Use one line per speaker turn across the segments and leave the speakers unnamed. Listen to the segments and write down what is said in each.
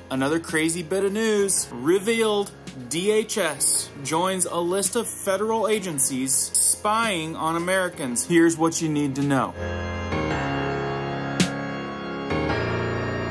Another crazy bit of news revealed. DHS joins a list of federal agencies spying on Americans. Here's what you need to know.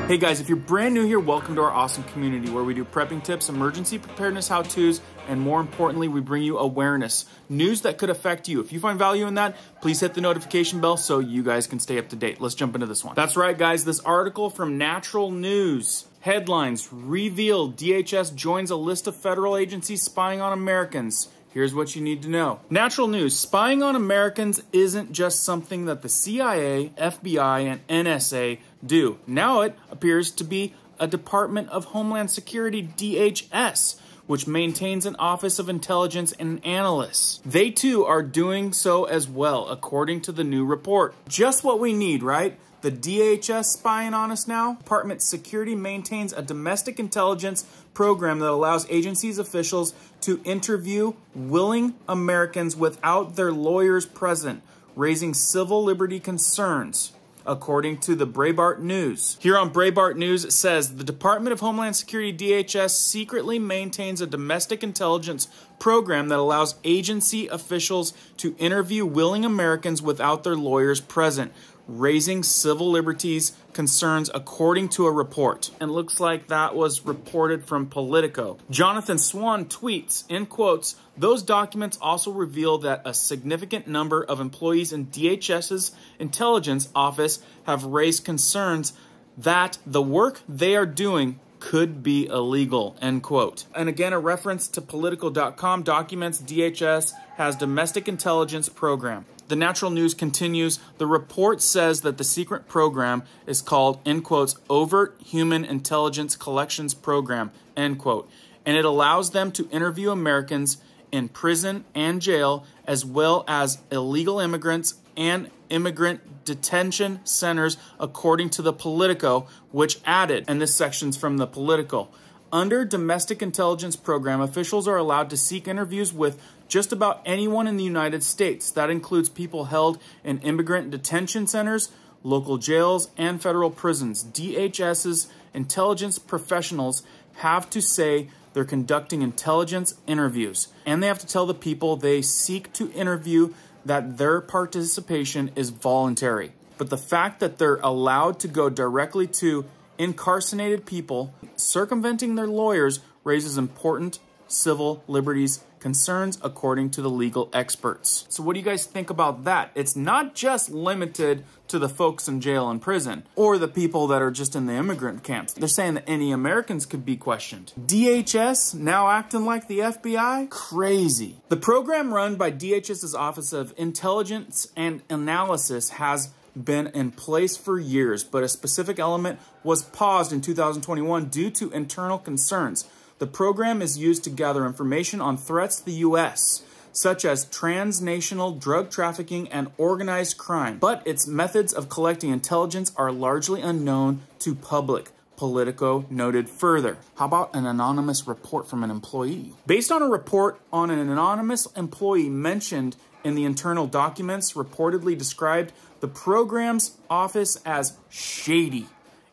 Hey guys, if you're brand new here, welcome to our awesome community where we do prepping tips, emergency preparedness how-tos, and more importantly, we bring you awareness, news that could affect you. If you find value in that, please hit the notification bell so you guys can stay up to date. Let's jump into this one. That's right, guys, this article from Natural News. Headlines, revealed DHS joins a list of federal agencies spying on Americans. Here's what you need to know. Natural News, spying on Americans isn't just something that the CIA, FBI, and NSA do. Now it appears to be a Department of Homeland Security, DHS, which maintains an Office of Intelligence and Analysts. They too are doing so as well, according to the new report. Just what we need, right? The DHS spying on us now? Department Security maintains a domestic intelligence program that allows agencies officials to interview willing Americans without their lawyers present, raising civil liberty concerns, according to the Breitbart News. Here on Breitbart News, it says, the Department of Homeland Security, DHS, secretly maintains a domestic intelligence program that allows agency officials to interview willing Americans without their lawyers present, raising civil liberties concerns, according to a report. And looks like that was reported from Politico. Jonathan Swan tweets, in quotes, those documents also reveal that a significant number of employees in DHS's intelligence office have raised concerns that the work they are doing could be illegal, end quote. And again, a reference to Politico.com documents DHS has domestic intelligence program. The Natural News continues, the report says that the secret program is called, in quotes, Overt Human Intelligence Collections Program, end quote. And it allows them to interview Americans in prison and jail, as well as illegal immigrants and immigrant detention centers, according to the Politico, which added, and this section's from the Politico, under domestic intelligence program, officials are allowed to seek interviews with just about anyone in the United States. That includes people held in immigrant detention centers, local jails, and federal prisons. DHS's intelligence professionals have to say they're conducting intelligence interviews, and they have to tell the people they seek to interview that their participation is voluntary. But the fact that they're allowed to go directly to incarcerated people, circumventing their lawyers, raises important civil liberties concerns, according to the legal experts. So what do you guys think about that? It's not just limited to the folks in jail and prison or the people that are just in the immigrant camps. They're saying that any Americans could be questioned. DHS now acting like the FBI? Crazy. The program run by DHS's Office of Intelligence and Analysis has been in place for years, but a specific element was paused in 2021 due to internal concerns. The program is used to gather information on threats to the U.S., such as transnational drug trafficking and organized crime, but its methods of collecting intelligence are largely unknown to public. Politico noted further. How about an anonymous report from an employee? Based on a report on an anonymous employee mentioned in the internal documents, reportedly described the program's office as shady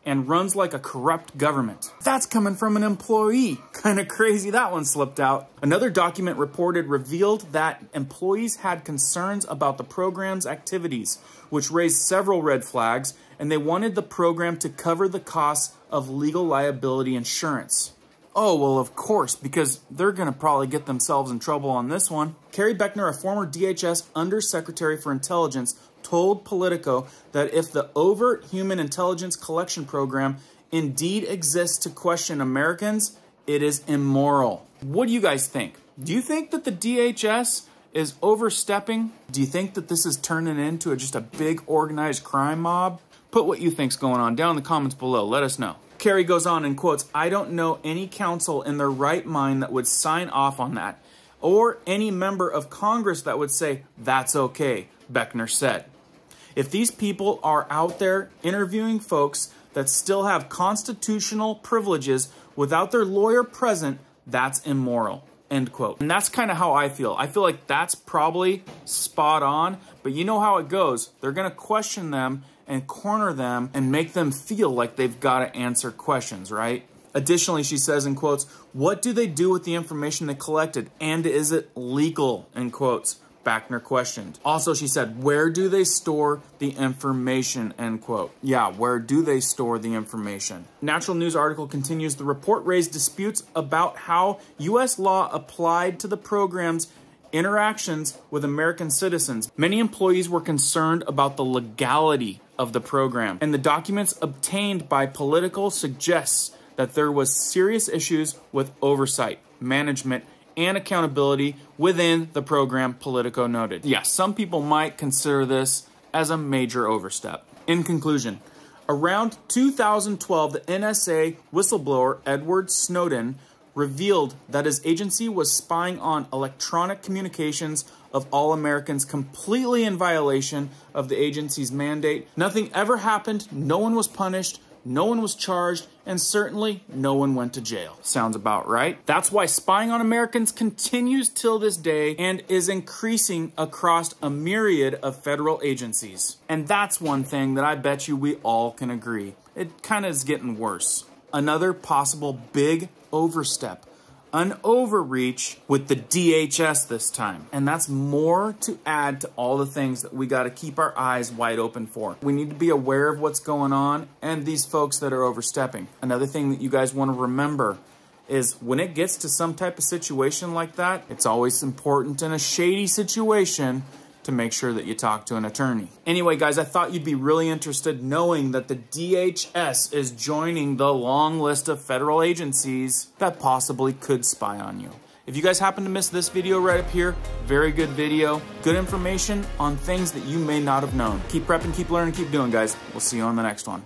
and runs like a corrupt government. That's coming from an employee. Kind of crazy that one slipped out. Another document revealed that employees had concerns about the program's activities, which raised several red flags, and they wanted the program to cover the costs of legal liability insurance. Oh, well, of course, because they're going to probably get themselves in trouble on this one. Carrie Beckner, a former DHS Undersecretary for Intelligence, told Politico that if the overt human intelligence collection program indeed exists to question Americans, it is immoral. What do you guys think? Do you think that the DHS is overstepping? Do you think that this is turning into just a big organized crime mob? Put what you think's going on down in the comments below. Let us know. Carrie goes on and quotes, I don't know any counsel in their right mind that would sign off on that, or any member of Congress that would say, that's okay, Beckner said. If these people are out there interviewing folks that still have constitutional privileges without their lawyer present, that's immoral, end quote. And that's kind of how I feel. I feel like that's probably spot on, but you know how it goes. They're going to question them and corner them and make them feel like they've got to answer questions, right? Additionally, she says in quotes, what do they do with the information they collected? And is it legal? In quotes. Backner questioned. Also, she said, where do they store the information? End quote. Yeah, where do they store the information? Natural News article continues, the report raised disputes about how U.S. law applied to the program's interactions with American citizens. Many employees were concerned about the legality of the program, and the documents obtained by Politico suggests that there was serious issues with oversight, management, and accountability within the program, Politico noted. Yeah, some people might consider this as a major overstep. In conclusion, around 2012, the NSA whistleblower Edward Snowden revealed that his agency was spying on electronic communications of all Americans, completely in violation of the agency's mandate. Nothing ever happened, no one was punished, no one was charged, and certainly no one went to jail. Sounds about right. That's why spying on Americans continues till this day and is increasing across a myriad of federal agencies. And that's one thing that I bet you we all can agree. It kind of is getting worse. Another possible big overstep, an overreach with the DHS this time. And that's more to add to all the things that we got to keep our eyes wide open for. We need to be aware of what's going on and these folks that are overstepping. Another thing that you guys want to remember is when it gets to some type of situation like that, it's always important in a shady situation to make sure that you talk to an attorney. Anyway, guys, I thought you'd be really interested knowing that the DHS is joining the long list of federal agencies that possibly could spy on you. If you guys happen to miss this video right up here, very good video, good information on things that you may not have known. Keep prepping, keep learning, keep doing, guys. We'll see you on the next one.